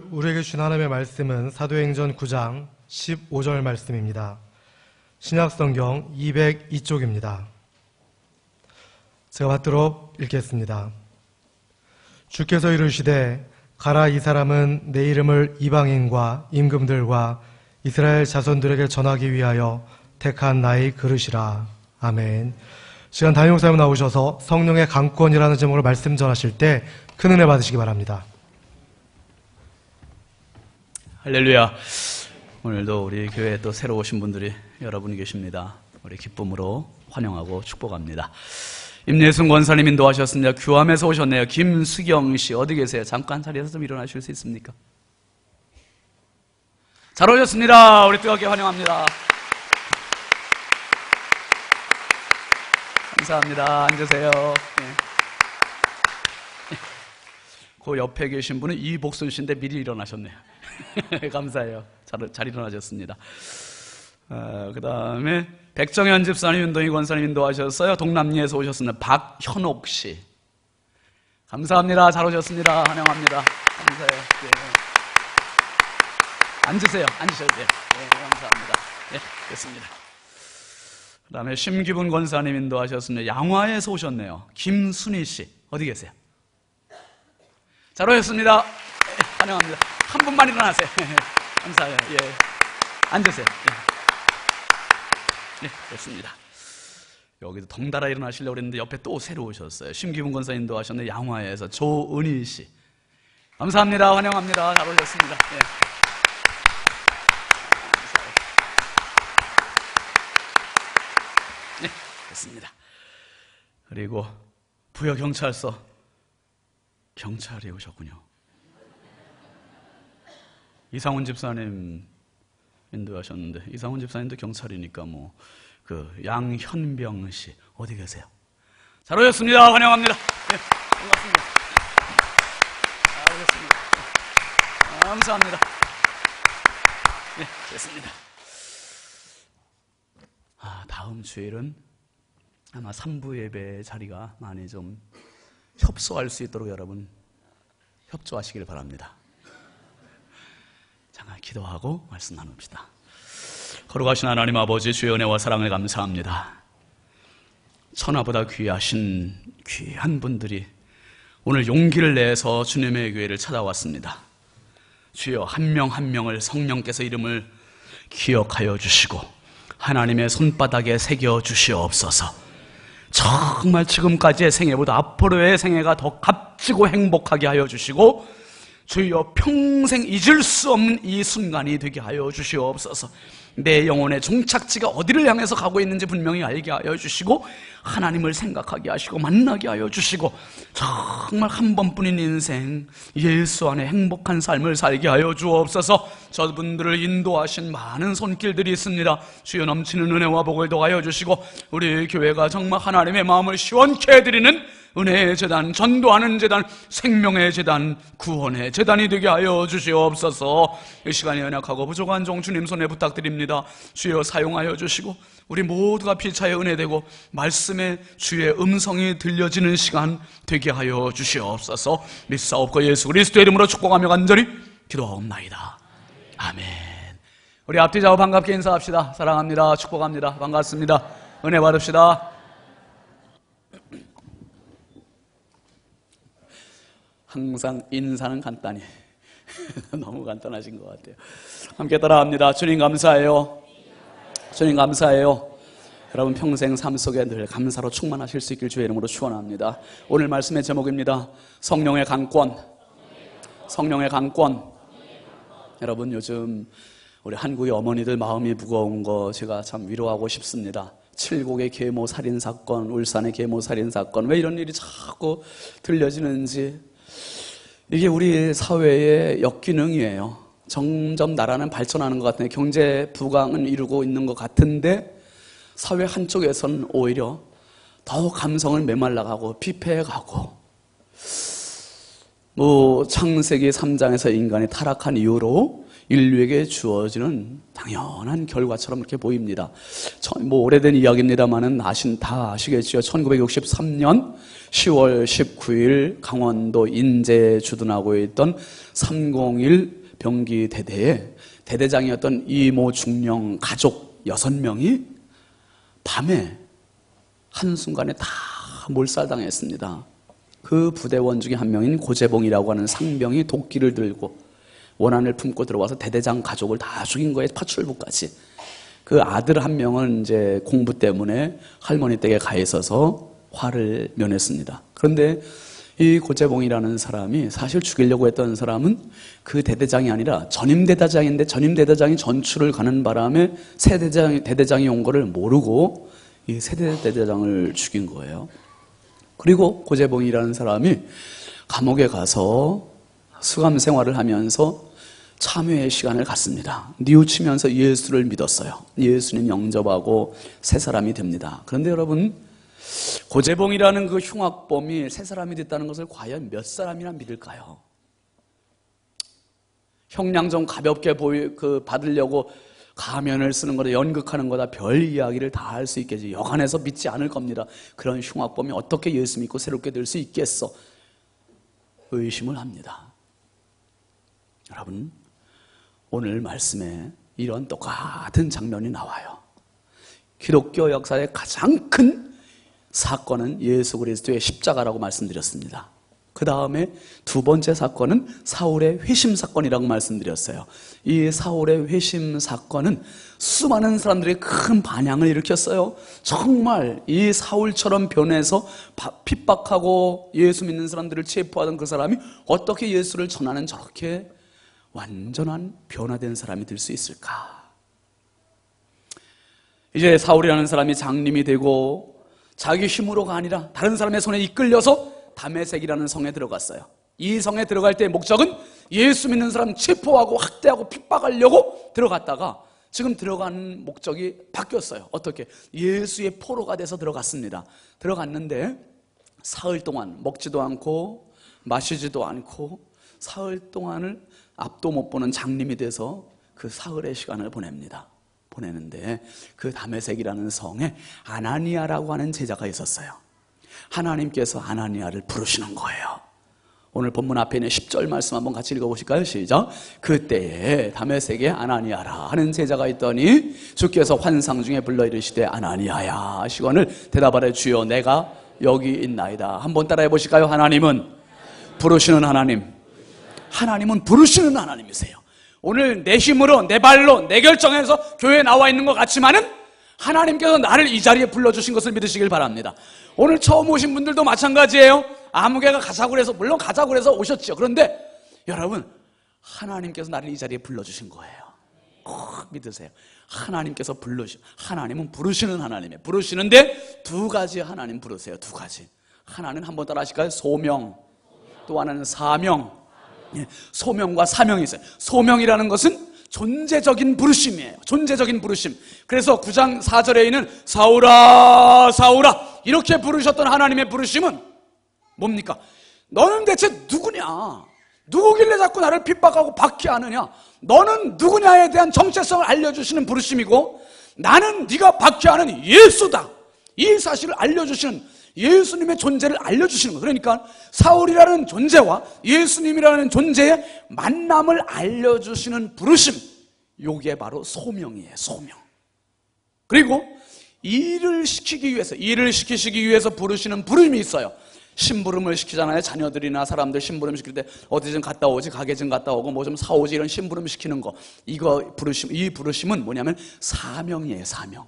오늘 우리에게 주신 하나님의 말씀은 사도행전 9장 15절 말씀입니다. 신약성경 202쪽입니다. 제가 받도록 읽겠습니다. 주께서 이르시되 가라, 이 사람은 내 이름을 이방인과 임금들과 이스라엘 자손들에게 전하기 위하여 택한 나의 그릇이라. 아멘. 시간 담임목사님 나오셔서 성령의 강권이라는 제목으로 말씀 전하실 때 큰 은혜 받으시기 바랍니다. 할렐루야. 오늘도 우리 교회에 또 새로 오신 분들이 여러분 계십니다. 우리 기쁨으로 환영하고 축복합니다. 임예순 권사님 인도하셨습니다. 규암에서 오셨네요. 김수경 씨 어디 계세요? 잠깐 자리에서 좀 일어나실 수 있습니까? 잘 오셨습니다. 우리 뜨겁게 환영합니다. 감사합니다. 앉으세요. 네. 그 옆에 계신 분은 이복순 씨인데 미리 일어나셨네요. 감사해요. 잘 일어나셨습니다. 그 다음에 백정현 집사님, 윤동희 권사님 인도하셨어요. 동남리에서 오셨습니다. 박현옥 씨. 감사합니다. 잘 오셨습니다. 환영합니다. 감사해요. 네. 앉으세요. 앉으셔도 돼요. 네, 감사합니다. 네, 됐습니다. 그 다음에 심기분 권사님 인도하셨습니다. 양화에서 오셨네요. 김순희 씨. 어디 계세요? 잘 오셨습니다. 네, 환영합니다. 한 분만 일어나세요. 감사해요. 예. 앉으세요. 네, 됐습니다. 여기도 덩달아 일어나시려고 그랬는데 옆에 또 새로 오셨어요. 심기분 권사 인도하셨는데 양화에서 조은희 씨. 감사합니다. 환영합니다. 잘 오셨습니다. 네. 네, 됐습니다. 그리고 부여경찰서 경찰이 오셨군요. 이상훈 집사님 인도하셨는데 이상훈 집사님도 경찰이니까 양현병 씨 어디 계세요? 잘 오셨습니다. 환영합니다. 네, 반갑습니다. 잘 오셨습니다. 감사합니다. 네, 됐습니다. 다음 주일은 아마 3부 예배 자리가 많이 좀 협소할 수 있도록 여러분 협조하시길 바랍니다. 잠깐 기도하고 말씀 나눕시다. 거룩하신 하나님 아버지, 주의 은혜와 사랑을 감사합니다. 천하보다 귀하신 귀한 분들이 오늘 용기를 내서 주님의 교회를 찾아왔습니다. 주여, 한 명 한 명을 성령께서 이름을 기억하여 주시고 하나님의 손바닥에 새겨 주시옵소서. 정말 지금까지의 생애보다 앞으로의 생애가 더 값지고 행복하게 하여 주시고 주여, 평생 잊을 수 없는 이 순간이 되게 하여 주시옵소서. 내 영혼의 종착지가 어디를 향해서 가고 있는지 분명히 알게 하여 주시고 하나님을 생각하게 하시고 만나게 하여 주시고 정말 한 번뿐인 인생 예수 안에 행복한 삶을 살게 하여 주옵소서. 저분들을 인도하신 많은 손길들이 있습니다. 주여, 넘치는 은혜와 복을 더하여 주시고 우리 교회가 정말 하나님의 마음을 시원케 해드리는 은혜의 재단, 전도하는 재단, 생명의 재단, 구원의 재단이 되게 하여 주시옵소서. 이 시간에 연약하고 부족한 종 주님 손에 부탁드립니다. 주여, 사용하여 주시고 우리 모두가 피차에 은혜되고 말씀의 주의 음성이 들려지는 시간 되게 하여 주시옵소서. 믿사옵고 예수 그리스도의 이름으로 축복하며 간절히 기도하옵나이다. 아멘. 우리 앞뒤 좌우 반갑게 인사합시다. 사랑합니다. 축복합니다. 반갑습니다. 은혜 받읍시다. 항상 인사는 간단히 너무 간단하신 것 같아요. 함께 따라합니다. 주님 감사해요. 주님 감사해요. 여러분 평생 삶 속에 늘 감사로 충만하실 수 있길 주의 이름으로 축원합니다. 오늘 말씀의 제목입니다. 성령의 강권. 성령의 강권. 여러분, 요즘 우리 한국의 어머니들 마음이 무거운 거 제가 참 위로하고 싶습니다. 칠곡의 계모 살인사건, 울산의 계모 살인사건, 왜 이런 일이 자꾸 들려지는지. 이게 우리 사회의 역기능이에요. 점점 나라는 발전하는 것 같은데, 경제 부강은 이루고 있는 것 같은데 사회 한쪽에서는 오히려 더 감성을 메말라가고 피폐해가고, 창세기 3장에서 인간이 타락한 이후로 인류에게 주어지는 당연한 결과처럼 이렇게 보입니다. 오래된 이야기입니다만은 다 아시겠죠. 1963년 10월 19일 강원도 인제에 주둔하고 있던 301 병기 대대에 대대장이었던 이모 중령 가족 6명이 밤에 한순간에 다 몰살당했습니다. 그 부대원 중에 한 명인 고재봉이라고 하는 상병이 도끼를 들고 원한을 품고 들어와서 대대장 가족을 다 죽인 거예요. 파출부까지. 그 아들 한 명은 이제 공부 때문에 할머니 댁에 가 있어서 화를 면했습니다. 그런데 이 고재봉이라는 사람이 사실 죽이려고 했던 사람은 그 대대장이 아니라 전임 대대장인데 전임 대대장이 전출을 가는 바람에 새 대대장이 온 거를 모르고 이 새 대대장을 죽인 거예요. 그리고 고재봉이라는 사람이 감옥에 가서 수감 생활을 하면서 참회의 시간을 갖습니다. 뉘우치면서 예수를 믿었어요. 예수님 영접하고 새 사람이 됩니다. 그런데 여러분, 고재봉이라는 그 흉악범이 새 사람이 됐다는 것을 과연 몇 사람이나 믿을까요? 형량 좀 가볍게 받으려고 가면을 쓰는 거다, 연극하는 거다, 별 이야기를 다 할 수 있겠지. 여간해서 믿지 않을 겁니다. 그런 흉악범이 어떻게 예수 믿고 새롭게 될 수 있겠어? 의심을 합니다. 여러분, 오늘 말씀에 이런 똑같은 장면이 나와요. 기독교 역사의 가장 큰 사건은 예수 그리스도의 십자가라고 말씀드렸습니다. 그 다음에 두 번째 사건은 사울의 회심 사건이라고 말씀드렸어요. 이 사울의 회심 사건은 수많은 사람들이 큰 반향을 일으켰어요. 정말 이 사울처럼 변해서 핍박하고 예수 믿는 사람들을 체포하던 그 사람이 어떻게 예수를 전하는 저렇게 완전한 변화된 사람이 될 수 있을까? 이제 사울이라는 사람이 장님이 되고 자기 힘으로가 아니라 다른 사람의 손에 이끌려서 다메섹이라는 성에 들어갔어요. 이 성에 들어갈 때의 목적은 예수 믿는 사람 체포하고 학대하고 핍박하려고 들어갔다가 지금 들어간 목적이 바뀌었어요. 어떻게? 예수의 포로가 돼서 들어갔습니다. 들어갔는데 사흘 동안 먹지도 않고 마시지도 않고 사흘 동안을 앞도 못 보는 장님이 돼서 그 사흘의 시간을 보냅니다. 보내는데 그 다메섹이라는 성에 아나니아라고 하는 제자가 있었어요. 하나님께서 아나니아를 부르시는 거예요. 오늘 본문 앞에 있는 10절 말씀 한번 같이 읽어보실까요? 시작. 그때에 다메섹에 아나니아라 하는 제자가 있더니 주께서 환상 중에 불러 이르시되 아나니아야 하시거늘 대답하되 주여 내가 여기 있나이다. 한번 따라해 보실까요? 하나님은 부르시는 하나님. 하나님은 부르시는 하나님이세요. 오늘 내 힘으로 내 발로 내 결정해서 교회에 나와 있는 것 같지만은 하나님께서 나를 이 자리에 불러주신 것을 믿으시길 바랍니다. 오늘 처음 오신 분들도 마찬가지예요. 아무개가 가자고 그래서, 물론 가자고 그래서 오셨죠. 그런데 여러분, 하나님께서 나를 이 자리에 불러주신 거예요. 꼭 믿으세요. 하나님께서 하나님은 부르시는 하나님이에요. 부르시는데 두 가지 하나님 부르세요. 두 가지. 하나는 한번 따라 하실까요? 소명, 또 하나는 사명. 소명과 사명이 있어요. 소명이라는 것은 존재적인 부르심이에요. 존재적인 부르심. 그래서 9장 4절에 있는 사울아 사울아 이렇게 부르셨던 하나님의 부르심은 뭡니까? 너는 대체 누구냐? 누구길래 자꾸 나를 핍박하고 박해하느냐? 너는 누구냐에 대한 정체성을 알려주시는 부르심이고, 나는 네가 박해하는 예수다, 이 사실을 알려주시는, 예수님의 존재를 알려주시는 거예요. 그러니까 사울이라는 존재와 예수님이라는 존재의 만남을 알려주시는 부르심, 이게 바로 소명이에요. 소명. 그리고 일을 시키기 위해서 부르시는 부름이 있어요. 심부름을 시키잖아요. 자녀들이나 사람들 심부름 시킬 때 어디 좀 갔다 오지, 가게 좀 갔다 오고 뭐 좀 사오지, 이런 심부름 시키는 거, 이 부르심은 뭐냐면 사명이에요. 사명.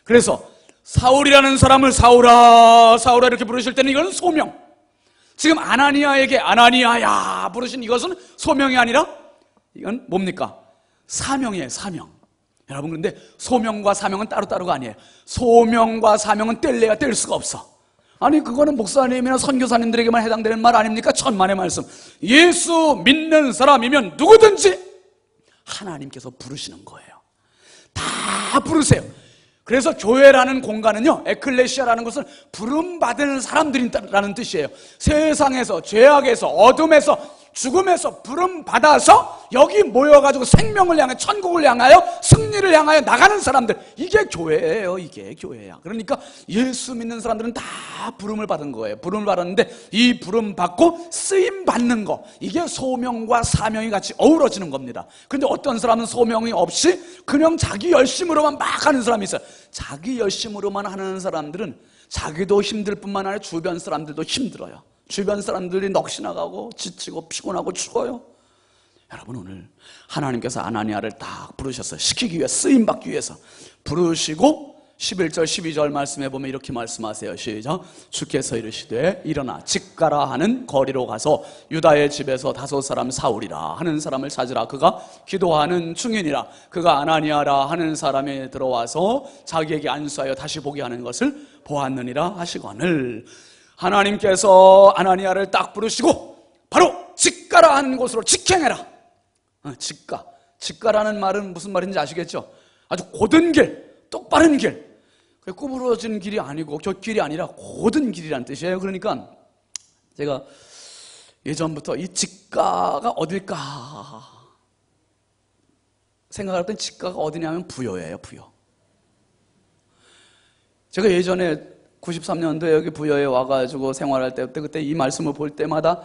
그래서 사울이라는 사람을 사울아 사울아 이렇게 부르실 때는 이건 소명. 지금 아나니아에게 아나니아야 부르신 이것은 소명이 아니라 이건 뭡니까? 사명이에요. 사명. 여러분, 그런데 소명과 사명은 따로따로가 아니에요. 소명과 사명은 뗄래야 뗄 수가 없어. 아니, 그거는 목사님이나 선교사님들에게만 해당되는 말 아닙니까? 천만의 말씀. 예수 믿는 사람이면 누구든지 하나님께서 부르시는 거예요. 다 부르세요. 그래서 교회라는 공간은요, 에클레시아라는 것은 부름받은 사람들이라는 뜻이에요. 세상에서, 죄악에서, 어둠에서, 죽음에서 부름받아서 여기 모여가지고 생명을 향해, 천국을 향하여, 승리를 향하여 나가는 사람들, 이게 교회예요. 이게 교회야. 그러니까 예수 믿는 사람들은 다 부름을 받은 거예요. 부름을 받았는데 이 부름 받고 쓰임 받는 거, 이게 소명과 사명이 같이 어우러지는 겁니다. 그런데 어떤 사람은 소명이 없이 그냥 자기 열심으로만 막 하는 사람이 있어요. 자기 열심으로만 하는 사람들은 자기도 힘들 뿐만 아니라 주변 사람들도 힘들어요. 주변 사람들이 넋이 나가고 지치고 피곤하고 죽어요. 여러분, 오늘 하나님께서 아나니아를 딱 부르셨어요. 시키기 위해, 쓰임받기 위해서 부르시고 11절 12절 말씀해 보면 이렇게 말씀하세요. 시작. 주께서 이르시되 일어나 직가라 하는 거리로 가서 유다의 집에서 5 사울이라 하는 사람을 찾으라. 그가 기도하는 중이니라. 그가 아나니아라 하는 사람이 들어와서 자기에게 안수하여 다시 보게 하는 것을 보았느니라 하시거늘, 하나님께서 아나니아를 딱 부르시고 바로 직가라 하는 곳으로 직행해라. 직가라는 말은 무슨 말인지 아시겠죠? 아주 곧은 길, 똑바른 길, 구부러진 길이 아니고 곁길이 아니라 곧은 길이라는 뜻이에요. 그러니까 제가 예전부터 이 직가가 어딜까 생각할 땐 직가가 어디냐면 부여예요. 부여. 제가 예전에 93년도에 여기 부여에 와가지고 생활할 때 그때 이 말씀을 볼 때마다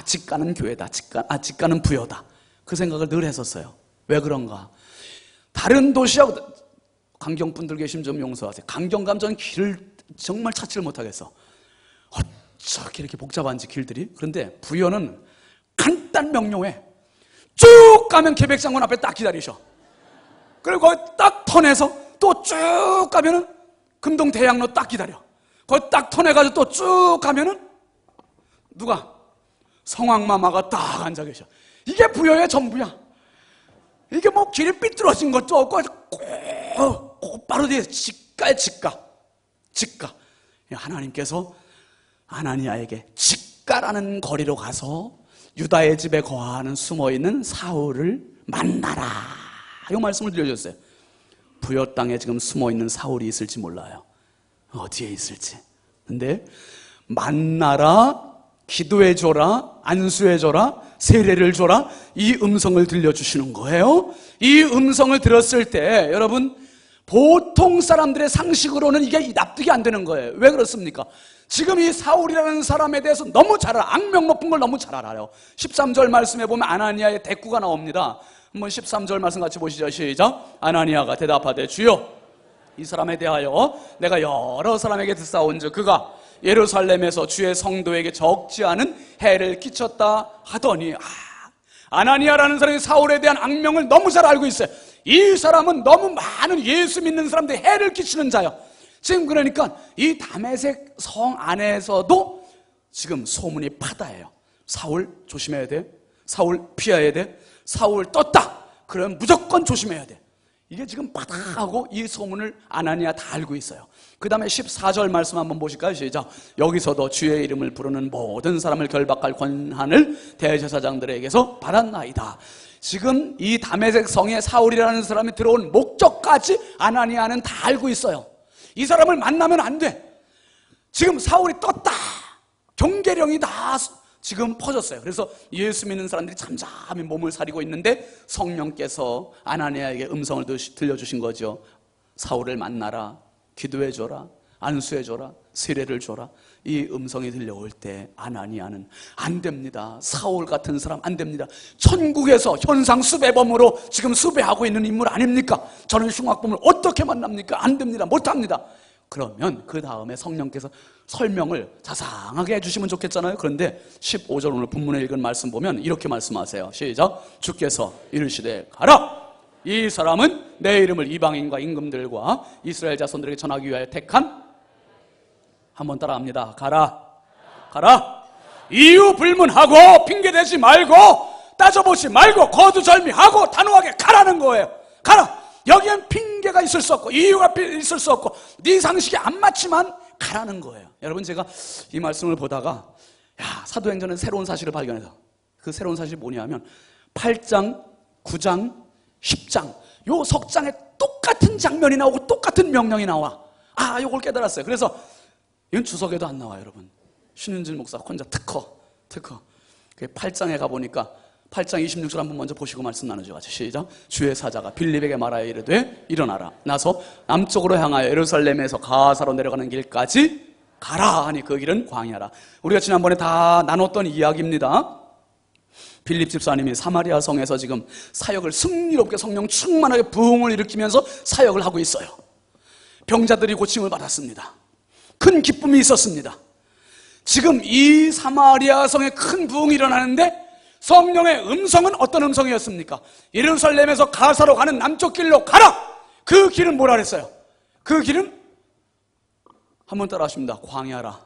직가는 교회다, 직가는 부여다, 그 생각을 늘 했었어요. 왜 그런가? 다른 도시하고, 강경분들 계시면 좀 용서하세요. 강경 가면 저는 길을 정말 찾지를 못하겠어. 어떻게 이렇게 복잡한지 길들이. 그런데 부여는 간단 명료해. 쭉 가면 계백장군 앞에 딱 기다리셔. 그리고 거기 딱 턴해서 또 쭉 가면은 금동 대학로 딱 기다려. 거기 딱 턴해가지고 또 쭉 가면은 누가? 성황마마가 딱 앉아 계셔. 이게 부여의 전부야. 이게 뭐 길이 삐뚤어진 것도 없고 곧바로 뒤에 직가의 직가. 하나님께서 아나니아에게 직가라는 거리로 가서 유다의 집에 거하는 숨어있는 사울을 만나라, 이 말씀을 들려줬어요. 부여 땅에 지금 숨어있는 사울이 있을지 몰라요. 어디에 있을지. 근데 만나라, 기도해줘라, 안수해줘라, 세례를 줘라, 이 음성을 들려주시는 거예요. 이 음성을 들었을 때 여러분, 보통 사람들의 상식으로는 이게 납득이 안 되는 거예요. 왜 그렇습니까? 지금 이 사울이라는 사람에 대해서 너무 잘 알아. 악명 높은 걸 너무 잘 알아요. 13절 말씀에 보면 아나니아의 대꾸가 나옵니다. 한번 13절 말씀 같이 보시죠. 시작. 아나니아가 대답하되 주여, 이 사람에 대하여 내가 여러 사람에게 듣사온즉 그가 예루살렘에서 주의 성도에게 적지 않은 해를 끼쳤다 하더니, 아나니아라는 사람이 사울에 대한 악명을 너무 잘 알고 있어요. 이 사람은 너무 많은 예수 믿는 사람들이 해를 끼치는 자예요. 지금 그러니까 이 다메섹 성 안에서도 지금 소문이 파다해요. 사울 조심해야 돼. 사울 피해야 돼. 사울 떴다. 그러면 무조건 조심해야 돼. 이게 지금 바닥하고 이 소문을 아나니아 다 알고 있어요. 그 다음에 14절 말씀 한번 보실까요? 시작. 여기서도 주의 이름을 부르는 모든 사람을 결박할 권한을 대제사장들에게서 받았나이다. 지금 이 다메섹 성에 사울이라는 사람이 들어온 목적까지 아나니아는 다 알고 있어요. 이 사람을 만나면 안 돼. 지금 사울이 떴다. 경계령이 다 지금 퍼졌어요. 그래서 예수 믿는 사람들이 잠잠히 몸을 사리고 있는데 성령께서 아나니아에게 음성을 들려주신 거죠. 사울을 만나라, 기도해줘라, 안수해줘라, 세례를 줘라. 이 음성이 들려올 때 아나니아는 안 됩니다. 사울 같은 사람 안 됩니다. 천국에서 현상 수배범으로 지금 수배하고 있는 인물 아닙니까? 저는 흉악범을 어떻게 만납니까? 안 됩니다. 못합니다. 그러면 그 다음에 성령께서 설명을 자상하게 해주시면 좋겠잖아요. 그런데 15절 오늘 본문에 읽은 말씀 보면 이렇게 말씀하세요. 시작. 주께서 이르시되 가라. 이 사람은 내 이름을 이방인과 임금들과 이스라엘 자손들에게 전하기 위하여 택한, 한번 따라합니다. 가라. 가라. 이유 불문하고 핑계대지 말고 따져보지 말고 거두절미하고 단호하게 가라는 거예요. 가라. 여기엔 핑계가 있을 수 없고 이유가 있을 수 없고 네 상식이 안 맞지만 가라는 거예요. 여러분, 제가 이 말씀을 보다가 사도행전은 새로운 사실을 발견해서, 그 새로운 사실이 뭐냐면 8장, 9장, 10장 요 석장에 똑같은 장면이 나오고 똑같은 명령이 나와. 요걸 깨달았어요. 그래서 이건 주석에도 안 나와요. 여러분, 신윤진 목사 혼자 특허. 그 8장에 가보니까 8장 26절 한번 먼저 보시고 말씀 나누죠. 같이 시작. 주의 사자가 빌립에게 말하여 이르되 일어나라. 나서 남쪽으로 향하여 예루살렘에서 가사로 내려가는 길까지 가라 하니 그 길은 광야라. 우리가 지난번에 다 나눴던 이야기입니다. 빌립 집사님이 사마리아 성에서 지금 사역을 승리롭게 성령 충만하게 부흥을 일으키면서 사역을 하고 있어요. 병자들이 고침을 받았습니다. 큰 기쁨이 있었습니다. 지금 이 사마리아 성에 큰 부흥이 일어나는데 성령의 음성은 어떤 음성이었습니까? 예루살렘에서 가사로 가는 남쪽 길로 가라! 그 길은 뭐라 그랬어요? 그 길은 한번 따라 하십니다. 광야라.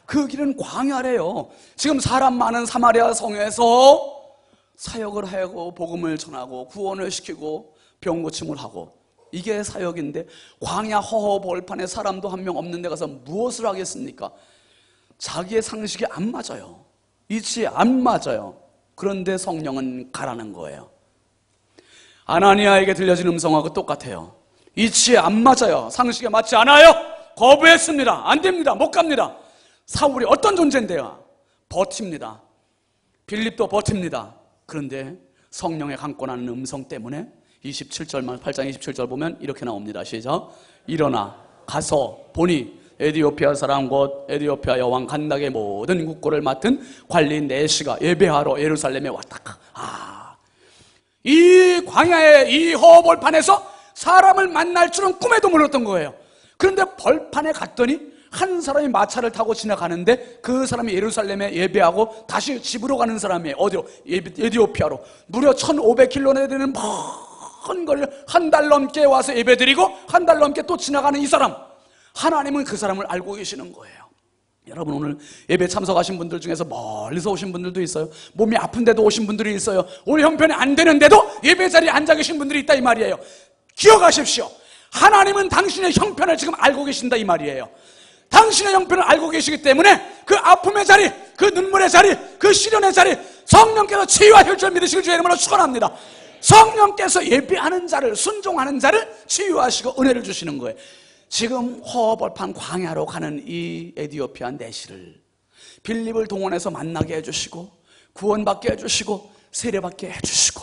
그 길은 광야래요. 지금 사람 많은 사마리아 성에서 사역을 하고 복음을 전하고 구원을 시키고 병 고침을 하고 이게 사역인데 광야 허허벌판에 사람도 한 명 없는 데 가서 무엇을 하겠습니까? 자기의 상식이 안 맞아요. 이치에 안 맞아요. 그런데 성령은 가라는 거예요. 아나니아에게 들려진 음성하고 똑같아요. 이치에 안 맞아요. 상식에 맞지 않아요. 거부했습니다. 안 됩니다. 못 갑니다. 사울이 어떤 존재인데요? 버팁니다. 빌립도 버팁니다. 그런데 성령의 강권하는 음성 때문에 27절만 8장 27절 보면 이렇게 나옵니다. 시작. 일어나 가서 보니 에디오피아 사람 곧 에디오피아 여왕 간닥의 모든 국고를 맡은 관리인 내시가 예배하러 예루살렘에 왔다. 이 광야의 이 허벌판에서 사람을 만날 줄은 꿈에도 몰랐던 거예요. 그런데 벌판에 갔더니 한 사람이 마차를 타고 지나가는데 그 사람이 예루살렘에 예배하고 다시 집으로 가는 사람이에요. 어디로? 에디오피아로. 무려 1500km 되는 먼 거리를 한 달 넘게 와서 예배드리고 한 달 넘게 또 지나가는 이 사람. 하나님은 그 사람을 알고 계시는 거예요. 여러분 오늘 예배 참석하신 분들 중에서 멀리서 오신 분들도 있어요. 몸이 아픈데도 오신 분들이 있어요. 오늘 형편이 안 되는데도 예배 자리에 앉아 계신 분들이 있다 이 말이에요. 기억하십시오. 하나님은 당신의 형편을 지금 알고 계신다 이 말이에요. 당신의 형편을 알고 계시기 때문에 그 아픔의 자리, 그 눈물의 자리, 그 시련의 자리 성령께서 치유하실 줄 믿으시길 주의 이름으로 축원합니다. 성령께서 예배하는 자를, 순종하는 자를 치유하시고 은혜를 주시는 거예요. 지금 허벌판 광야로 가는 이 에디오피아 내시를 빌립을 동원해서 만나게 해주시고 구원받게 해주시고 세례받게 해주시고,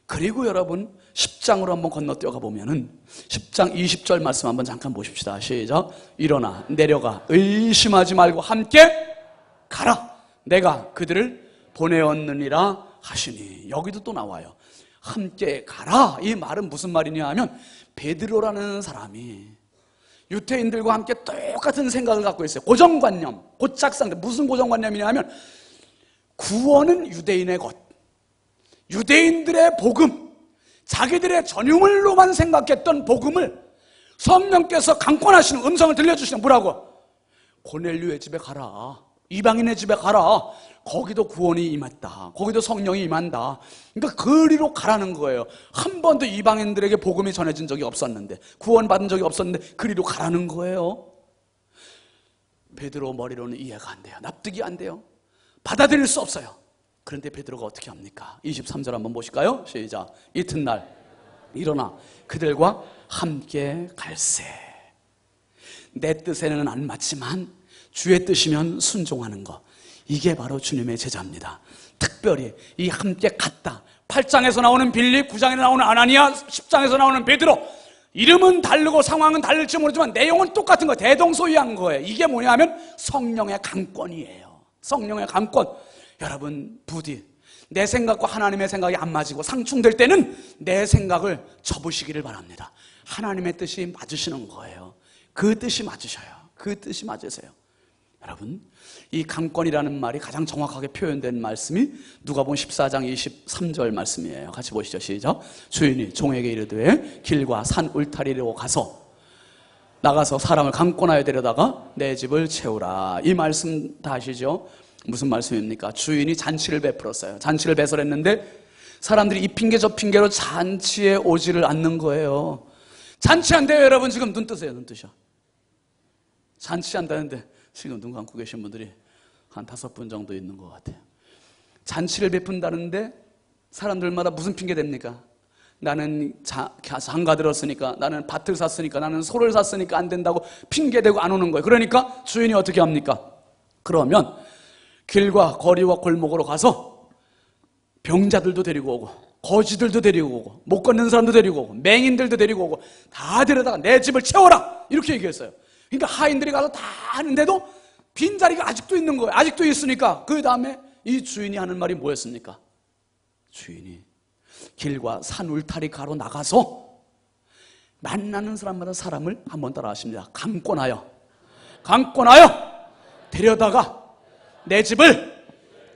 그리고 여러분 10장으로 한번 건너뛰어가 보면은 10장 20절 말씀 한번 잠깐 보십시다. 시작. 일어나 내려가 의심하지 말고 함께 가라. 내가 그들을 보내었느니라 하시니. 여기도 또 나와요. 함께 가라. 이 말은 무슨 말이냐 하면 베드로라는 사람이 유태인들과 함께 똑같은 생각을 갖고 있어요. 고정관념, 고착상태. 무슨 고정관념이냐 하면 구원은 유대인의 것, 유대인들의 복음, 자기들의 전유물로만 생각했던 복음을 성령께서 강권하시는 음성을 들려주시는. 뭐라고? 고넬류의 집에 가라. 이방인의 집에 가라. 거기도 구원이 임했다. 거기도 성령이 임한다. 그러니까 그리로 가라는 거예요. 한 번도 이방인들에게 복음이 전해진 적이 없었는데, 구원받은 적이 없었는데 그리로 가라는 거예요. 베드로 머리로는 이해가 안 돼요. 납득이 안 돼요. 받아들일 수 없어요. 그런데 베드로가 어떻게 합니까? 23절 한번 보실까요? 시작. 이튿날 일어나 그들과 함께 갈새. 내 뜻에는 안 맞지만 주의 뜻이면 순종하는 것, 이게 바로 주님의 제자입니다. 특별히 이 함께 갔다, 8장에서 나오는 빌립, 9장에 나오는 아나니아, 10장에서 나오는 베드로, 이름은 다르고 상황은 다를지 모르지만 내용은 똑같은 거예요. 대동소이한 거예요. 이게 뭐냐 하면 성령의 강권이에요. 성령의 강권. 여러분 부디 내 생각과 하나님의 생각이 안 맞고 상충될 때는 내 생각을 접으시기를 바랍니다. 하나님의 뜻이 맞으시는 거예요. 그 뜻이 맞으셔요. 그 뜻이 맞으세요. 여러분 이 강권이라는 말이 가장 정확하게 표현된 말씀이 누가복음 14장 23절 말씀이에요. 같이 보시죠. 시작. 주인이 종에게 이르되 길과 산 울타리로 나가서 사람을 강권하여 데려다가 내 집을 채우라. 이 말씀 다 아시죠? 무슨 말씀입니까? 주인이 잔치를 베풀었어요. 잔치를 배설했는데 사람들이 이 핑계 저 핑계로 잔치에 오지를 않는 거예요. 잔치한대요. 여러분 지금 눈 뜨세요. 눈 뜨셔. 잔치한다는데 지금 눈 감고 계신 분들이 한 5분 정도 있는 것 같아요. 잔치를 베푼다는데 사람들마다 무슨 핑계 댑니까? 나는 장가 들었으니까, 나는 밭을 샀으니까, 나는 소를 샀으니까 안 된다고 핑계대고 안 오는 거예요. 그러니까 주인이 어떻게 합니까? 그러면 길과 거리와 골목으로 가서 병자들도 데리고 오고 거지들도 데리고 오고 못 걷는 사람도 데리고 오고 맹인들도 데리고 오고 다 데려다가 내 집을 채워라 이렇게 얘기했어요. 그러니까 하인들이 가서 다 하는데도 빈자리가 아직도 있는 거예요. 아직도 있으니까 그 다음에 이 주인이 하는 말이 뭐였습니까? 주인이 길과 산 울타리 가로 나가서 만나는 사람마다 사람을 한번 따라 하십니다. 강권하여 데려다가 내 집을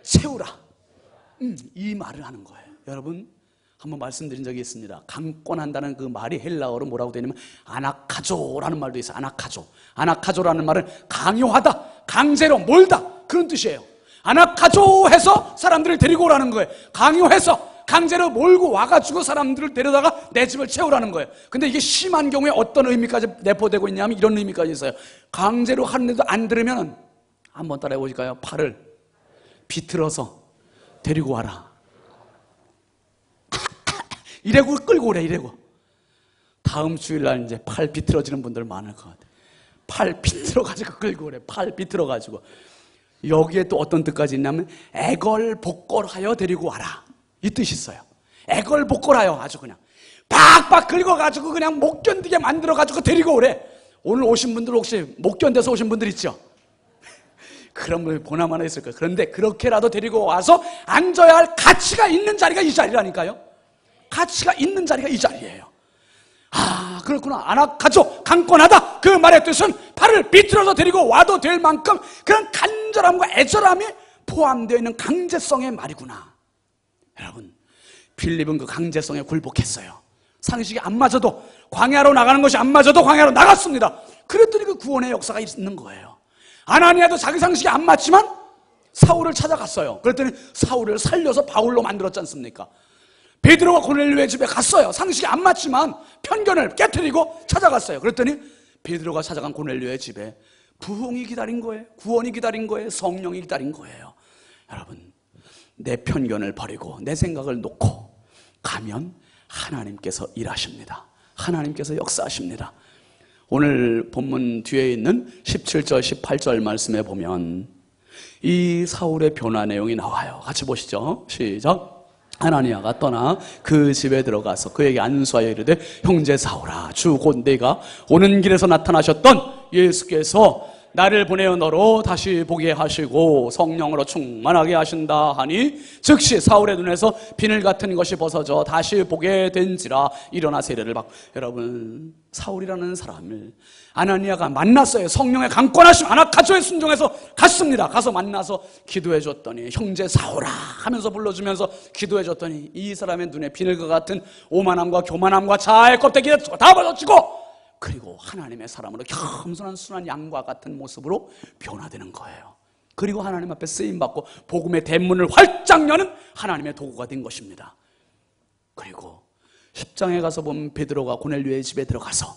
채우라. 이 말을 하는 거예요. 여러분 한번 말씀드린 적이 있습니다. 강권한다는 그 말이 헬라어로 뭐라고 되냐면 아나카조라는 말도 있어요. 아나카조라는 말은 강요하다, 강제로 몰다 그런 뜻이에요. 아나카조해서 사람들을 데리고 오라는 거예요. 강요해서 강제로 몰고 와가지고 사람들을 데려다가 내 집을 채우라는 거예요. 근데 이게 심한 경우에 어떤 의미까지 내포되고 있냐면 이런 의미까지 있어요. 강제로 하는데도 안 들으면 한번 따라해 보실까요? 팔을 비틀어서 데리고 와라. 이래고 끌고 오래 이래고. 다음 주일날 이제 팔 비틀어지는 분들 많을 것 같아요. 팔 비틀어가지고 끌고 오래. 팔 비틀어가지고. 여기에 또 어떤 뜻까지 있냐면 애걸복걸하여 데리고 와라 이 뜻이 있어요. 애걸복걸하여 아주 그냥 박박 긁어가지고 그냥 못 견디게 만들어가지고 데리고 오래. 오늘 오신 분들 혹시 못 견뎌서 오신 분들 있죠? 그런 분이 보나마나 있을 거예요. 그런데 그렇게라도 데리고 와서 앉아야 할 가치가 있는 자리가 이 자리라니까요. 가치가 있는 자리가 이 자리예요. 아 그렇구나. 아나카조 강권하다 그 말의 뜻은 팔을 비틀어서 데리고 와도 될 만큼 그런 간절함과 애절함이 포함되어 있는 강제성의 말이구나. 여러분 빌립은 그 강제성에 굴복했어요. 상식이 안 맞아도 광야로 나가는 것이 안 맞아도 광야로 나갔습니다. 그랬더니 그 구원의 역사가 있는 거예요. 아나니아도 자기 상식이 안 맞지만 사울을 찾아갔어요. 그랬더니 사울을 살려서 바울로 만들었지 않습니까? 베드로가 고넬료의 집에 갔어요. 상식이 안 맞지만 편견을 깨트리고 찾아갔어요. 그랬더니 베드로가 찾아간 고넬료의 집에 부흥이 기다린 거예요. 구원이 기다린 거예요. 성령이 기다린 거예요. 여러분 내 편견을 버리고 내 생각을 놓고 가면 하나님께서 일하십니다. 하나님께서 역사하십니다. 오늘 본문 뒤에 있는 17절 18절 말씀에 보면 이 사울의 변화 내용이 나와요. 같이 보시죠. 시작. 아나니아가 떠나 그 집에 들어가서 그에게 안수하여 이르되 형제 사울아 주 곧 네가 오는 길에서 나타나셨던 예수께서 나를 보내어 너로 다시 보게 하시고 성령으로 충만하게 하신다 하니 즉시 사울의 눈에서 비늘 같은 것이 벗어져 다시 보게 된지라 일어나 세례를 받고. 여러분 사울이라는 사람을 아나니아가 만났어요. 성령의 강권하심 아나카조에 순종해서 갔습니다. 가서 만나서 기도해 줬더니 형제 사울아 하면서 불러주면서 기도해 줬더니 이 사람의 눈에 비늘과 같은 오만함과 교만함과 자아의 껍데기가 다 벗어지고 그리고 하나님의 사람으로 겸손한 순한 양과 같은 모습으로 변화되는 거예요. 그리고 하나님 앞에 쓰임받고 복음의 대문을 활짝 여는 하나님의 도구가 된 것입니다. 그리고 10장에 가서 보면 베드로가 고넬료의 집에 들어가서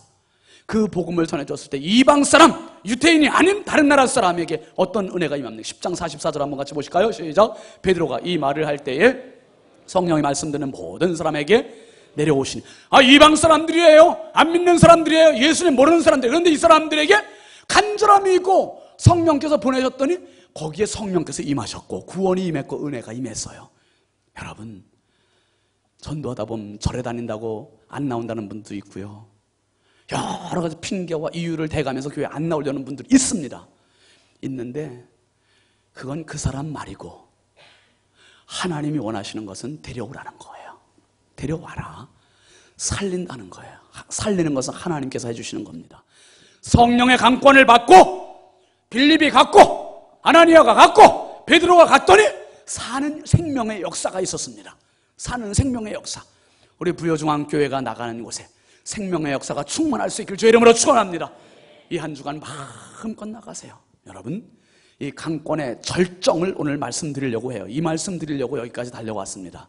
그 복음을 전해줬을 때 이방 사람, 유대인이 아닌 다른 나라 사람에게 어떤 은혜가 임합니까? 10장 44절 한번 같이 보실까요? 시작. 베드로가 이 말을 할 때에 성령이 말씀 듣는 모든 사람에게 내려오시니 이방 사람들이에요. 안 믿는 사람들이에요. 예수님 모르는 사람들. 그런데 이 사람들에게 간절함이 있고 성령께서 보내셨더니 거기에 성령께서 임하셨고 구원이 임했고 은혜가 임했어요. 여러분 전도하다 보면 절에 다닌다고 안 나온다는 분도 있고요. 여러 가지 핑계와 이유를 대가면서 교회 안 나오려는 분들이 있습니다. 있는데 그건 그 사람 말이고 하나님이 원하시는 것은 데려오라는 거예요. 데려와라. 살린다는 거예요. 살리는 것은 하나님께서 해주시는 겁니다. 성령의 강권을 받고 빌립이 갔고 아나니아가 갔고 베드로가 갔더니 사는 생명의 역사가 있었습니다. 사는 생명의 역사. 우리 부여중앙교회가 나가는 곳에 생명의 역사가 충만할 수 있길 주의 이름으로 축원합니다. 이 한 주간 마음껏 나가세요. 여러분 이 강권의 절정을 오늘 말씀드리려고 해요. 이 말씀 드리려고 여기까지 달려왔습니다.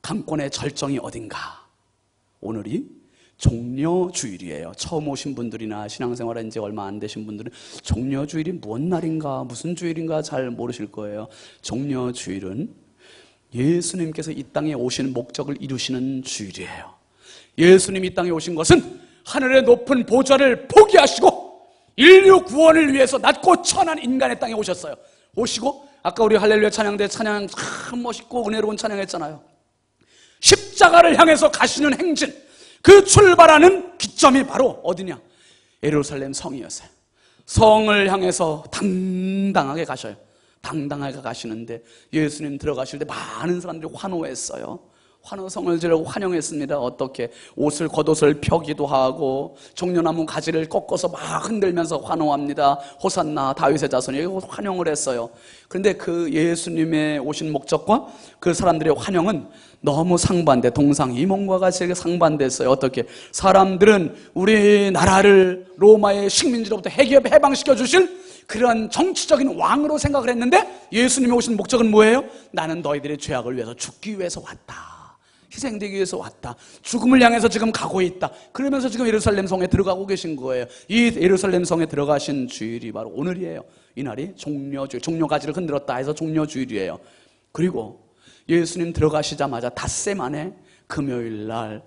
강권의 절정이 어딘가? 오늘이 종려주일이에요. 처음 오신 분들이나 신앙생활한 지 얼마 안 되신 분들은 종려주일이 무슨 날인가 무슨 주일인가 잘 모르실 거예요. 종려주일은 예수님께서 이 땅에 오신 목적을 이루시는 주일이에요. 예수님이 이 땅에 오신 것은 하늘의 높은 보좌를 포기하시고 인류 구원을 위해서 낮고 천한 인간의 땅에 오셨어요. 오시고 아까 우리 할렐루야 찬양대 찬양 참 멋있고 은혜로운 찬양했잖아요. 십자가를 향해서 가시는 행진, 그 출발하는 기점이 바로 어디냐? 예루살렘 성이었어요. 성을 향해서 당당하게 가셔요. 당당하게 가시는데 예수님 들어가실 때 많은 사람들이 환호했어요. 환호성을 지르고 환영했습니다. 어떻게? 옷을 겉옷을 펴기도 하고 종려나무 가지를 꺾어서 막 흔들면서 환호합니다. 호산나 다윗의 자손이 환영을 했어요. 그런데 그 예수님의 오신 목적과 그 사람들의 환영은 너무 상반돼, 동상이몽과 같이 상반됐어요. 어떻게? 사람들은 우리나라를 로마의 식민지로부터 해방시켜 주실 그런 정치적인 왕으로 생각을 했는데 예수님이 오신 목적은 뭐예요? 나는 너희들의 죄악을 위해서 죽기 위해서 왔다. 희생되기 위해서 왔다. 죽음을 향해서 지금 가고 있다. 그러면서 지금 예루살렘 성에 들어가고 계신 거예요. 이 예루살렘 성에 들어가신 주일이 바로 오늘이에요. 이날이 종려주일, 종려가지를 흔들었다 해서 종려주일이에요. 그리고 예수님 들어가시자마자 닷새 만에 금요일 날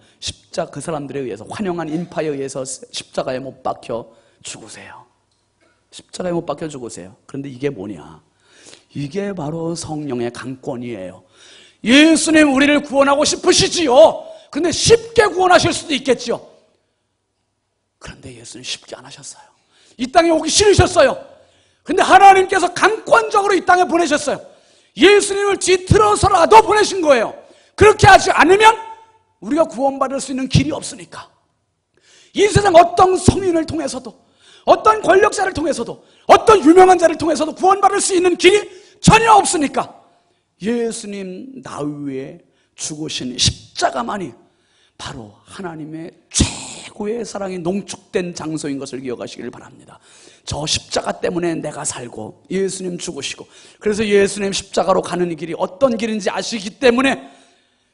그 사람들에 의해서, 환영한 인파에 의해서 십자가에 못 박혀 죽으세요. 십자가에 못 박혀 죽으세요. 그런데 이게 뭐냐? 이게 바로 성령의 강권이에요. 예수님 우리를 구원하고 싶으시지요. 그런데 쉽게 구원하실 수도 있겠죠. 그런데 예수님 쉽게 안 하셨어요. 이 땅에 오기 싫으셨어요. 그런데 하나님께서 강권적으로 이 땅에 보내셨어요. 예수님을 뒤틀어서라도 보내신 거예요. 그렇게 하지 않으면 우리가 구원받을 수 있는 길이 없으니까. 이 세상 어떤 성인을 통해서도, 어떤 권력자를 통해서도, 어떤 유명한 자를 통해서도 구원받을 수 있는 길이 전혀 없으니까 예수님 나위에 죽으신 십자가만이 바로 하나님의 최고의 사랑이 농축된 장소인 것을 기억하시길 바랍니다. 저 십자가 때문에 내가 살고 예수님 죽으시고, 그래서 예수님 십자가로 가는 길이 어떤 길인지 아시기 때문에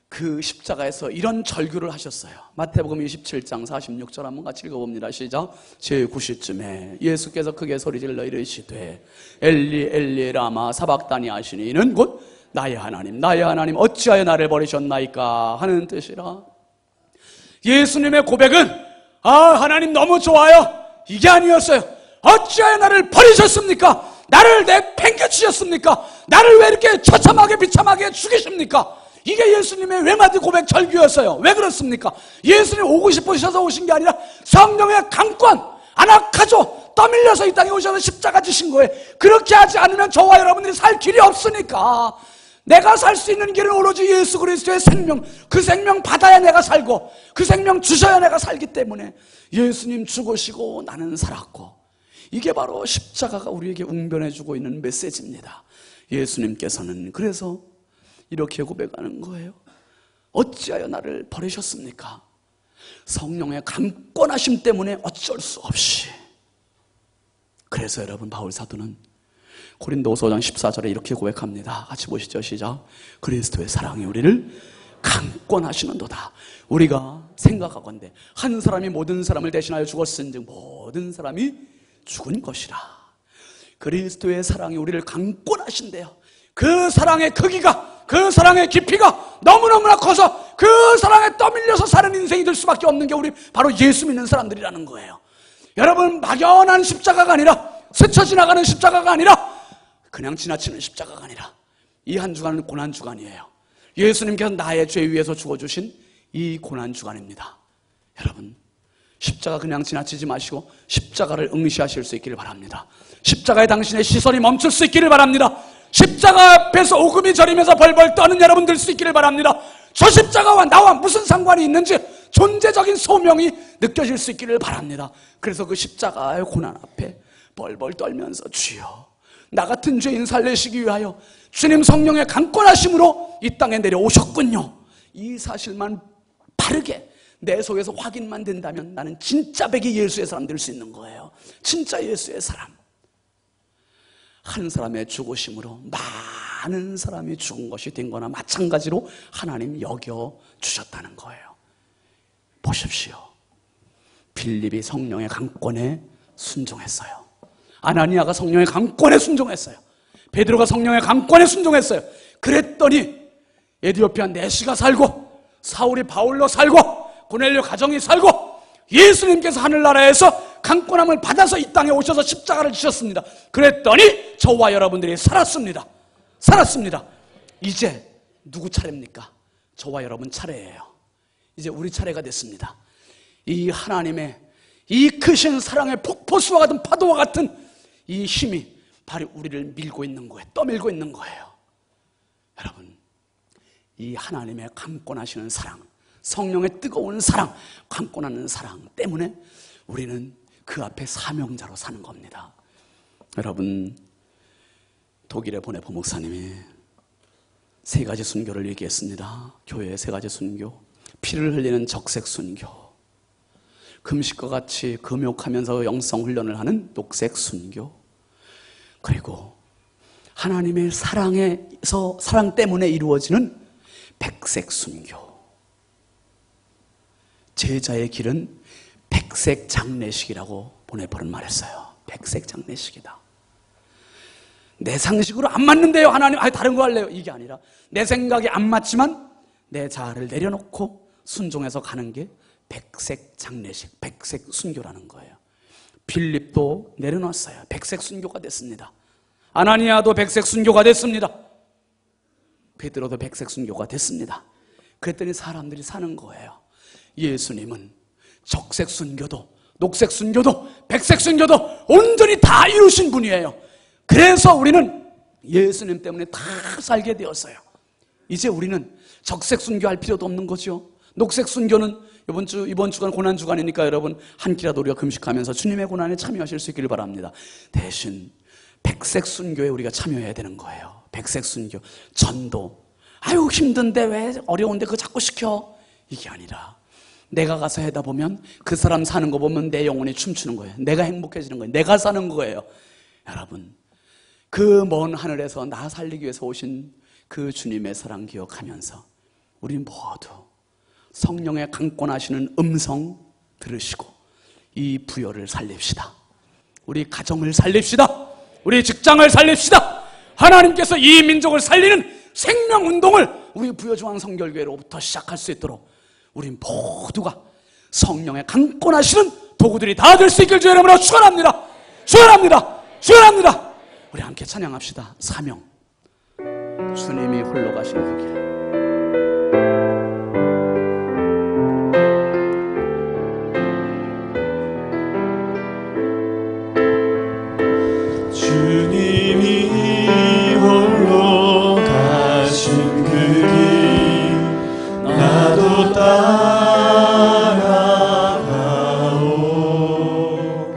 그 십자가에서 이런 절규를 하셨어요. 마태복음 27장 46절 한번 같이 읽어봅니다. 시작. 제9시쯤에 예수께서 크게 소리질러 이르시되 엘리 엘리 라마 사박다니 하시니 이는 곧 나의 하나님 어찌하여 나를 버리셨나이까 하는 뜻이라. 예수님의 고백은 하나님 너무 좋아요, 이게 아니었어요. 어찌하여 나를 버리셨습니까? 나를 내팽개치셨습니까? 나를 왜 이렇게 처참하게 비참하게 죽이십니까? 이게 예수님의 외마디 고백 절규였어요. 왜 그렇습니까? 예수님 오고 싶으셔서 오신 게 아니라 성령의 강권, 아나카조 떠밀려서 이 땅에 오셔서 십자가 지신 거예요. 그렇게 하지 않으면 저와 여러분들이 살 길이 없으니까. 내가 살 수 있는 길은 오로지 예수 그리스도의 생명, 그 생명 받아야 내가 살고 그 생명 주셔야 내가 살기 때문에 예수님 죽으시고 나는 살았고, 이게 바로 십자가가 우리에게 웅변해주고 있는 메시지입니다. 예수님께서는 그래서 이렇게 고백하는 거예요. 어찌하여 나를 버리셨습니까? 성령의 강권하심 때문에 어쩔 수 없이. 그래서 여러분, 바울 사도는 고린도후서 5장 14절에 이렇게 고백합니다. 같이 보시죠. 시작. 그리스도의 사랑이 우리를 강권하시는도다. 우리가 생각하건대 한 사람이 모든 사람을 대신하여 죽었은즉 모든 사람이 죽은 것이라. 그리스도의 사랑이 우리를 강권하신대요. 그 사랑의 크기가, 그 사랑의 깊이가 너무너무나 커서 그 사랑에 떠밀려서 사는 인생이 될 수밖에 없는 게 우리 바로 예수 믿는 사람들이라는 거예요. 여러분, 막연한 십자가가 아니라, 스쳐 지나가는 십자가가 아니라, 그냥 지나치는 십자가가 아니라, 이 한 주간은 고난주간이에요. 예수님께서 나의 죄 위에서 죽어주신 이 고난주간입니다. 여러분, 십자가 그냥 지나치지 마시고 십자가를 응시하실 수 있기를 바랍니다. 십자가에 당신의 시선이 멈출 수 있기를 바랍니다. 십자가 앞에서 오금이 저리면서 벌벌 떠는 여러분 될 수 있기를 바랍니다. 저 십자가와 나와 무슨 상관이 있는지 존재적인 소명이 느껴질 수 있기를 바랍니다. 그래서 그 십자가의 고난 앞에 벌벌 떨면서 주여, 나 같은 죄인 살리시기 위하여 주님 성령의 강권하심으로 이 땅에 내려오셨군요. 이 사실만 바르게 내 속에서 확인만 된다면 나는 진짜 백이 예수의 사람 될 수 있는 거예요. 진짜 예수의 사람. 한 사람의 죽으심으로 많은 사람이 죽은 것이 된 거나 마찬가지로 하나님 여겨주셨다는 거예요. 보십시오. 빌립이 성령의 강권에 순종했어요. 아나니아가 성령의 강권에 순종했어요. 베드로가 성령의 강권에 순종했어요. 그랬더니 에디오피아 내시가 살고, 사울이 바울로 살고, 고넬료 가정이 살고, 예수님께서 하늘나라에서 강권함을 받아서 이 땅에 오셔서 십자가를 지셨습니다. 그랬더니 저와 여러분들이 살았습니다. 살았습니다. 이제 누구 차례입니까? 저와 여러분 차례예요. 이제 우리 차례가 됐습니다. 이 하나님의 이 크신 사랑의 폭포수와 같은 파도와 같은 이 힘이 바로 우리를 밀고 있는 거예요. 떠밀고 있는 거예요. 여러분, 이 하나님의 강권하시는 사랑, 성령의 뜨거운 사랑, 강권하는 사랑 때문에 우리는 그 앞에 사명자로 사는 겁니다. 여러분, 독일에 보내 부목사님이 3가지 순교를 얘기했습니다. 교회의 3가지 순교. 피를 흘리는 적색 순교, 금식과 같이 금욕하면서 영성 훈련을 하는 녹색 순교, 그리고 하나님의 사랑에서 사랑 때문에 이루어지는 백색 순교. 제자의 길은 백색 장례식이라고 보내버린 말했어요. 백색 장례식이다. 내 상식으로 안 맞는데요 하나님, 다른 거 할래요, 이게 아니라 내 생각이 안 맞지만 내 자아를 내려놓고 순종해서 가는 게 백색 장례식, 백색 순교라는 거예요. 빌립도 내려놨어요. 백색 순교가 됐습니다. 아나니아도 백색 순교가 됐습니다. 베드로도 백색 순교가 됐습니다. 그랬더니 사람들이 사는 거예요. 예수님은 적색 순교도, 녹색 순교도, 백색 순교도 온전히 다 이루신 분이에요. 그래서 우리는 예수님 때문에 다 살게 되었어요. 이제 우리는 적색 순교할 필요도 없는 거죠. 녹색 순교는 이번 주간 고난 주간이니까 여러분 한 끼라도 우리가 금식하면서 주님의 고난에 참여하실 수 있기를 바랍니다. 대신 백색 순교에 우리가 참여해야 되는 거예요. 백색 순교, 전도. 아유 힘든데 왜 어려운데 그거 자꾸 시켜? 이게 아니라 내가 가서 하다 보면 그 사람 사는 거 보면 내 영혼이 춤추는 거예요. 내가 행복해지는 거예요. 내가 사는 거예요. 여러분, 그 먼 하늘에서 나 살리기 위해서 오신 그 주님의 사랑 기억하면서 우리 모두 성령의 강권하시는 음성 들으시고 이 부여를 살립시다. 우리 가정을 살립시다. 우리 직장을 살립시다. 하나님께서 이 민족을 살리는 생명운동을 우리 부여중앙 성결교회로부터 시작할 수 있도록 우리 모두가 성령의 강권하시는 도구들이 다 될 수 있길 주의 이름으로 축원합니다. 축원합니다. 축원합니다. 우리 함께 찬양합시다. 사명. 주님이 홀로 가신 그 길. 주님이 홀로 가신 그 길 나도 따라가오.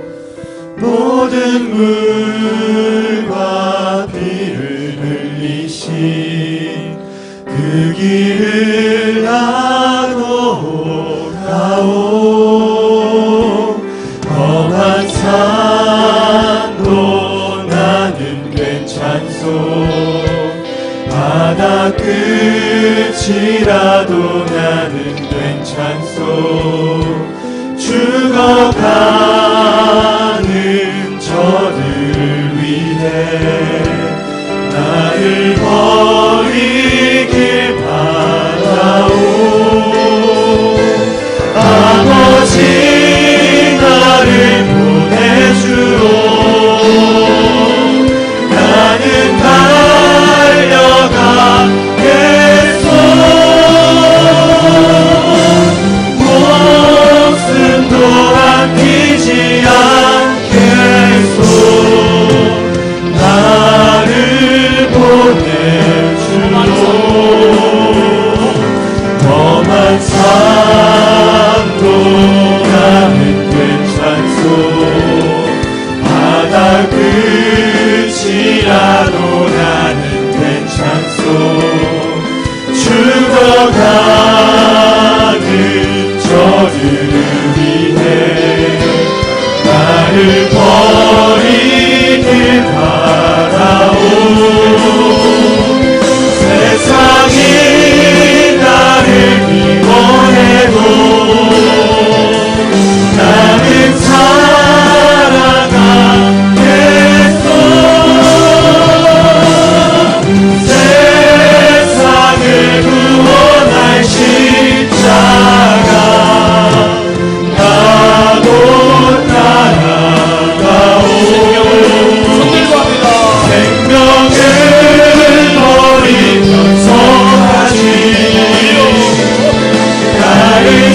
모든 물과 피를 흘리신 그 길을 나도 가오. 험한 산도 나는 괜찮소. 바다 끝이라도 나는 괜찮소. 죽어가는 저들을 위해 나를 버리길 바라오. 아버지 나를 보내주오. 나는 달려가겠소. 목숨도 아끼지 않겠소. 나를 보내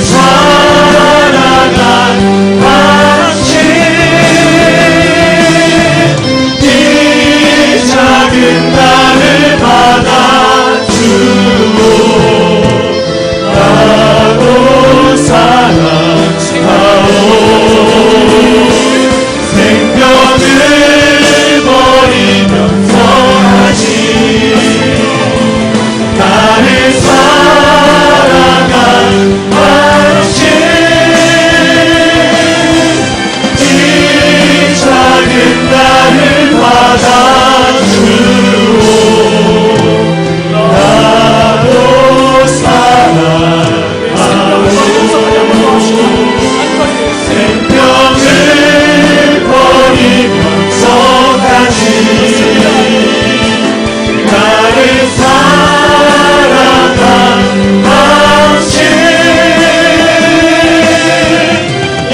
살아간 방식 이 작은 나를 받아주오 나도 사랑하오 생명을 버리면서 하지 나를 사랑한 방식 이 작은 나를 받아주오 나도 사랑하오 생명을 버리면서 가지 나를 사랑한 방식 이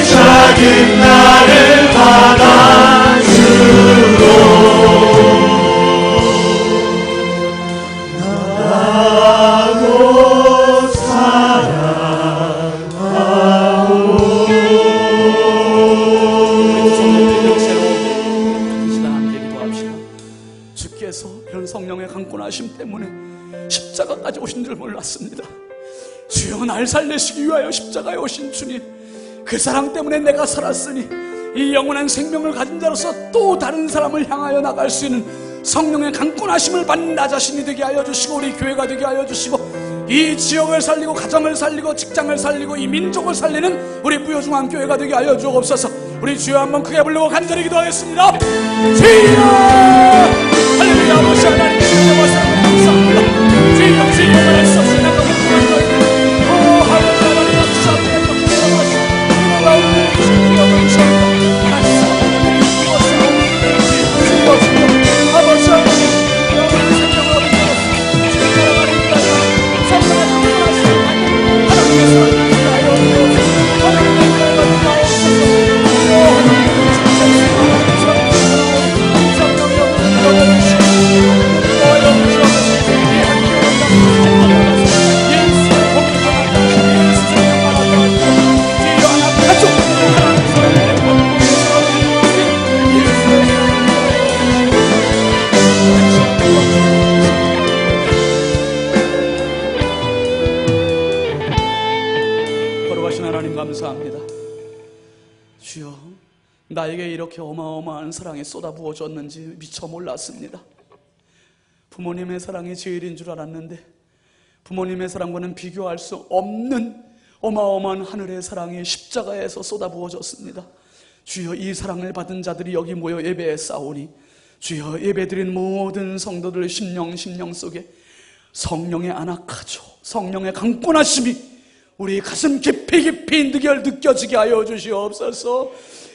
작은 나를 받아주오 나도 주께서 이런 성령의 강권하심 때문에 십자가까지 오신 줄 몰랐습니다. 주여 날 살리시기 위하여 십자가에 오신 주님, 그 사랑 때문에 내가 살았으니 이 영원한 생명을 가진 자로서 또 다른 사람을 향하여 나갈 수 있는 성령의 강권하심을 받는 나 자신이 되게 하여 주시고 우리 교회가 되게 하여 주시고 이 지역을 살리고 가정을 살리고 직장을 살리고 이 민족을 살리는 우리 부요중앙교회가 되게 하여 주옵소서. 우리 주여 한번 크게 부르고 간절히 기도하겠습니다. 주여 할렐루야. 아버지 하나님 주여 감사합니다. 주여 주여 말할 수 없이 나가 오 아버지 하나님 감사합니다. 주여 나오는 주여 감사합니다. 아버지 하나님 감사합니다. 주여, 나에게 이렇게 어마어마한 사랑이 쏟아부어졌는지 미처 몰랐습니다. 부모님의 사랑이 제일인 줄 알았는데 부모님의 사랑과는 비교할 수 없는 어마어마한 하늘의 사랑이 십자가에서 쏟아부어졌습니다. 주여, 이 사랑을 받은 자들이 여기 모여 예배에 싸우니 주여, 예배드린 모든 성도들 심령 속에 성령의 안악하죠, 성령의 강권하심이 우리 가슴 깊이 느껴지게 하여 주시옵소서.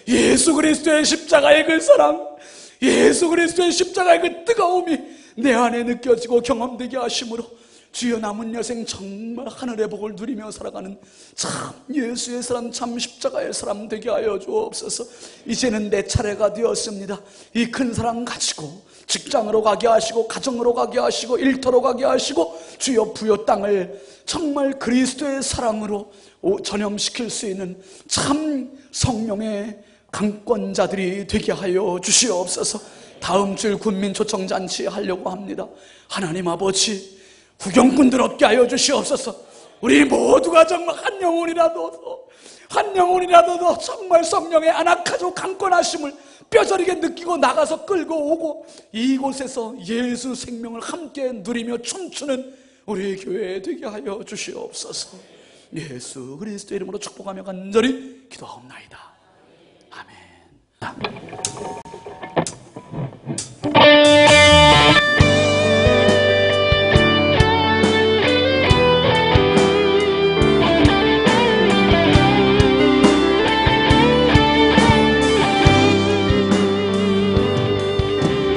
예수 그리스도의 십자가의 그 사랑, 예수 그리스도의 십자가의 그 뜨거움이 내 안에 느껴지고 경험되게 하심으로 주여 남은 여생 정말 하늘의 복을 누리며 살아가는 참 예수의 사람, 참 십자가의 사람 되게 하여 주옵소서. 이제는 내 차례가 되었습니다. 이 큰 사랑 가지고 직장으로 가게 하시고 가정으로 가게 하시고 일터로 가게 하시고 주여 부요 땅을 정말 그리스도의 사랑으로 전염시킬 수 있는 참 성령의 강권자들이 되게 하여 주시옵소서. 다음 주일 군민 초청잔치 하려고 합니다. 하나님 아버지, 구경꾼들 없게 하여 주시옵소서. 우리 모두가 정말 한 영혼이라도 더 정말 성령의 안악하죠 강권하심을 뼈저리게 느끼고 나가서 끌고 오고 이곳에서 예수 생명을 함께 누리며 춤추는 우리 교회 되게 하여 주시옵소서. 예수 그리스도 이름으로 축복하며 간절히 기도하옵나이다. 아멘.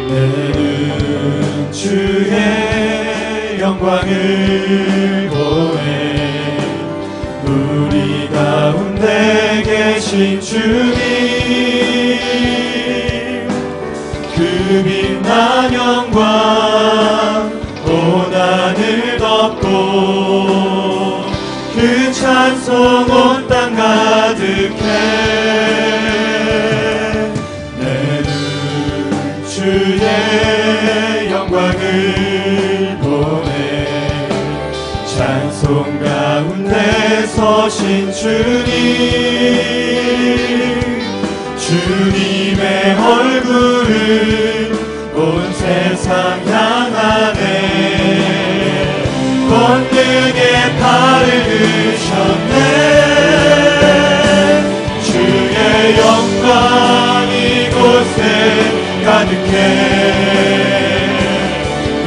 내는 주의 영광을 보내 우리 가운데 계신 주님 그 빛난 영광 온 하늘 덮고 그 찬송 온 땅 가득해 내 눈 주의 영광을 보네 찬송 가운데 서신 주님의 얼굴을 온 세상 향하네 권능의 팔을 드셨네 주의 영광 이곳에 가득해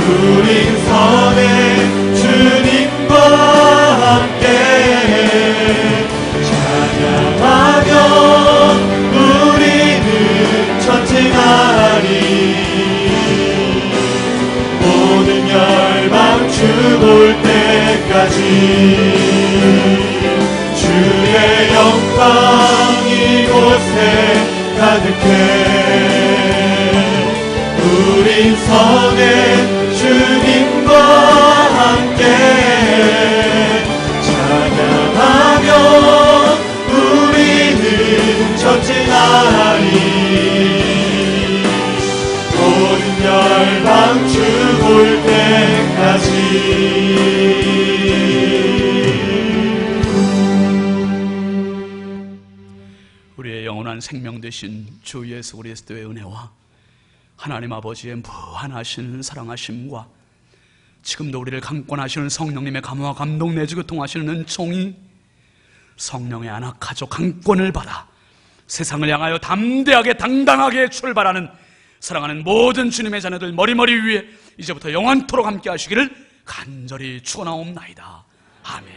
우린 선해 주님과 함께 찬양하며 우리는 전진하리 모든 열방 주 볼 때까지 주의 영광 이곳에 가득해 우린 선해 주님과 함께 찬양하며 우리는 전진하리 모든 열방 주 볼 때까지 우리의 영원한 생명 되신 주 예수 그리스도의 은혜와 하나님 아버지의 무한하신 사랑하심과 지금도 우리를 강권하시는 성령님의 감화와 감동 내주 교통하시는 은총이 성령의 안악하죠 강권을 받아 세상을 향하여 담대하게 당당하게 출발하는 사랑하는 모든 주님의 자녀들 머리머리 위에 이제부터 영원토록 함께 하시기를 간절히 축원하옵나이다. 아멘.